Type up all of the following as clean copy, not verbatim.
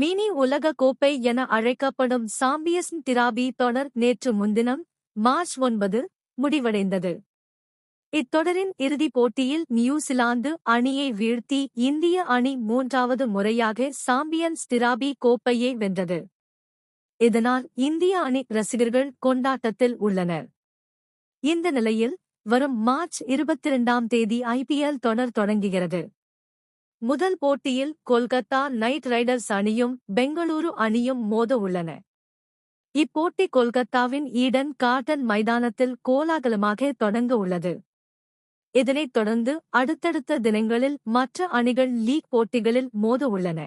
Mini உலக கோப்பை என அழைக்கப்படும் சாம்பியன்ஸ் டிராபி தொடர் நேற்று முன்தினம் மார்ச் 9 முடிவடைந்தது. இத்தொடரின் இறுதிப் போட்டியில் நியூசிலாந்து அணியை வீழ்த்தி இந்திய அணி 3வது முறையாக சாம்பியன்ஸ் டிராபி கோப்பையை வென்றது. இதனால் இந்திய அணி ரசிகர்கள் கொண்டாட்டத்தில் உள்ளனர். இந்த நிலையில் வரும் மார்ச் 22ஆம் தேதி IPL தொடர் தொடங்குகிறது. முதல் போட்டியில் கொல்கத்தா நைட் ரைடர்ஸ் அணியும் பெங்களூரு அணியும் மோத உள்ளன. இப்போட்டி கொல்கத்தாவின் ஈடன் கார்டன் மைதானத்தில் கோலாகலமாக தொடங்க உள்ளது. இதனைத் தொடர்ந்து அடுத்தடுத்த தினங்களில் மற்ற அணிகள் லீக் போட்டிகளில் மோத உள்ளன.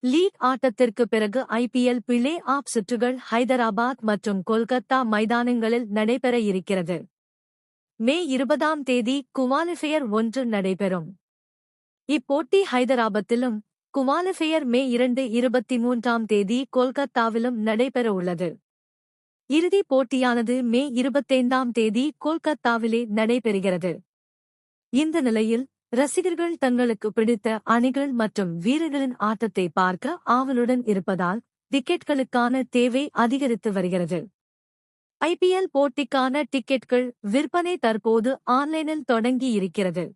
லீக் ஆட்டத்திற்கு பிறகு IPL பிளே ஆஃப் சுற்றுகள் ஹைதராபாத் மற்றும் கொல்கத்தா மைதானங்களில் நடைபெற இருக்கிறது. மே 20ஆம் தேதி குவாலிஃபயர் 1 நடைபெறும். இப்போட்டி ஹைதராபாத்திலும், குவாலிஃபயர் மே 2 23ஆம் தேதி கொல்கத்தாவிலும் நடைபெற உள்ளது. இறுதிப் போட்டியானது மே 25ஆம் தேதி கொல்கத்தாவிலே நடைபெறுகிறது. இந்த நிலையில் ரசிகர்கள் தங்களுக்கு பிடித்த அணிகள் மற்றும் வீரர்களின் ஆட்டத்தை பார்க்க ஆவலுடன் இருப்பதால் டிக்கெட்களுக்கான தேவை அதிகரித்து வருகிறது. IPL போட்டிக்கான டிக்கெட்கள் விற்பனை தற்போது ஆன்லைனில் தொடங்கி இருக்கிறது.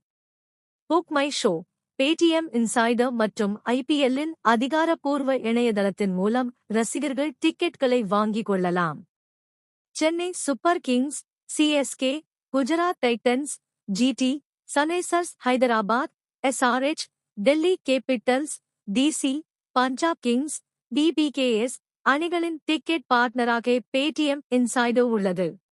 Book my show, Paytm insider மற்றும் IPLஇன் அதிகாரப்பூர்வ இணையதளத்தின் மூலம் ரசிகர்கள் டிக்கெட்களை வாங்கிக் கொள்ளலாம். Chennai super Kings, CSK, Gujarat Titans, GT, Sunrisers Hyderabad, SRH, Delhi Capitals, DC, Punjab Kings, BBKS அணிகளின் டிக்கெட் பார்ட்னராக பேடிஎம் இன்சைடர் உள்ளது.